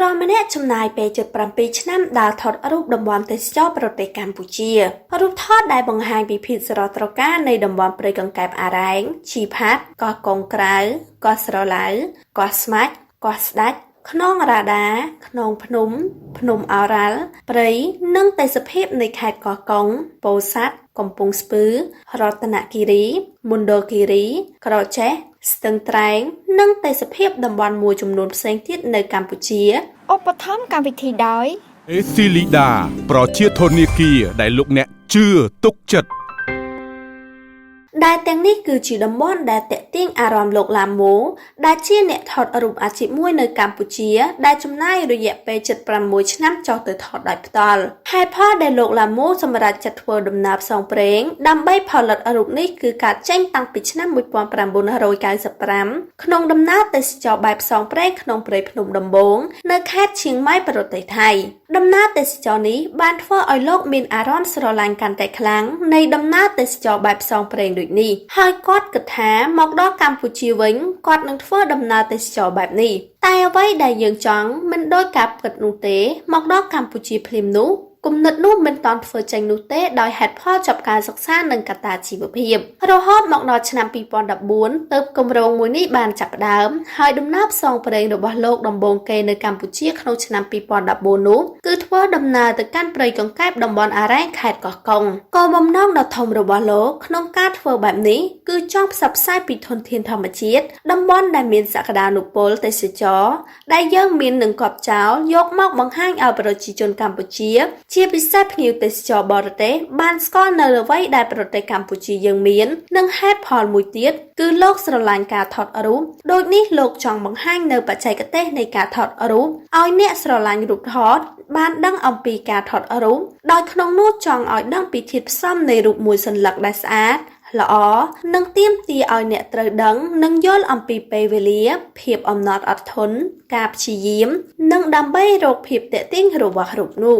រម្នាក់ចំណាយពេលជិត7ឆ្នាំដើរថតរូបតំបន់ទេសចរប្រទេសកម្ពុជារូបថតដែលបង្ហាញពីភាពស្រស់ត្រកាលនៃតំបន់ព្រៃកង្កែបអារ៉ែងឈីផាត់កោះកុងក្រៅកោះស្រឡៅកោះស្មាច់កោះស្ដាច់ខ្នងរ៉ាដាខ្នងភ្នំភ្នំឱរ៉ាល់ព្រៃនិងទេសភាពនៃខេត្តកោះកុងពោធិ៍សាត់កំពង់ស្ពឺរតនគិរីមណ្ឌលគិរីក្រចេះស្ទឹងត្រែងនិងទេសភាពតំបន់មួយចំនួនផ្សេងទៀតនៅកម្ពុជាឧបត្ថម្ភកម្មវិធីដោយអេស៊ីលីដាប្រជាធនាគារដែលលោកអ្នកជឿទុកចិត្តដែលទាំងនេះគឺជាតំបន់ដែលទាក់ទាញអារម្មណ៍លោកឡាម៉ូដែលជាអ្នកថតរូបអាជីពមួយនៅកម្ពុជាដែលចំណាយរយៈពេល76ឆ្នាំចុះទៅថតដោយផ្ទាល់ហេតុផលដែលលោកឡាម៉ូសម្រេចចាត់ធ្វើដំណើរផ្សងព្រេងដើម្បីផលិតរូបនេះគឺការចេញតាំងពីឆ្នាំ1995ក្នុងដំណើរទេសចរបែបផ្សងព្រេងក្នុងព្រៃភ្នំដំបងនៅខេត្តឈៀងម៉ៃប្រទេសថៃដំណើរទេសចរនេះបានធ្វើឲ្យលោកមានអារម្មណ៍ស្រឡាញ់កាន់តែខ្លាំងនៃដំណើរទេសចរបែបផ្សងព្រេងដូចនេះហើយគាត់គិតថាមកដល់កម្ពុជាវិញគាត់នឹងធ្វើដំណើរទេសចរបែបនេះតែអ្វីដែលយើងចង់មិនដូចការពិតនោះទេមកដល់កម្ពុជាភ្លាមនោះគំនិតនោះមិនតាន់ធ្វើចេញនោះទេដោយហេតុផលចប់ការសិក្សានិងកត្តាជីវភាពរហូតមកដល់ឆ្នាំ2014ទើបគម្រោងមួយនេះបានចាប់ផ្ដើមហើយដំណើរផ្សងព្រេងរបស់លោកដំបូងគេនៅកម្ពុជាក្នុងឆ្នាំ2014នោះគឺធ្វើដំណើរទៅកាន់ព្រៃកង្កែបតំបន់អារ៉ែងខេត្តកោះកុងគោលបំណងដ៏ធំរបស់លោកក្នុងការធ្វើបែបនេះគឺចង់ផ្សព្វផ្សាយពីធនធានធម្មជាតិតំបន់ដែលមានសក្តានុពលទេសចរដែលយើងមាននឹងកប់ចោលយកមកបង្ហាញឲ្យប្រជាជនកម្ពុជាជាពិសេសភ្ញៀវទេសចរបរទេសបានស្គាល់នៅអ្វីដែលប្រទេសកម្ពុជាយើងមាននិងហេតុផលមួយទៀតគឺលោកស្រឡាញ់ការថតរូបដូចនេះលោកចង់បង្ហាញនៅបច្ចេកទេសនៃការថតរូបឲ្យអ្នកស្រឡាញ់រូបថតបានដឹងអំពីការថតរូបដោយក្នុងនោះចង់ឲ្យដឹងពីធាតុផ្សំនៃរូបមួយសន្លឹកដែលស្អាតល្អនិងទាមទារឲ្យអ្នកត្រូវដឹងនិងយល់អំពីពេលវេលាភាពអំណត់អត់ធន់ការព្យាយាមនិងដើម្បីរកភាពទាក់ទាញរបស់រូបនោះ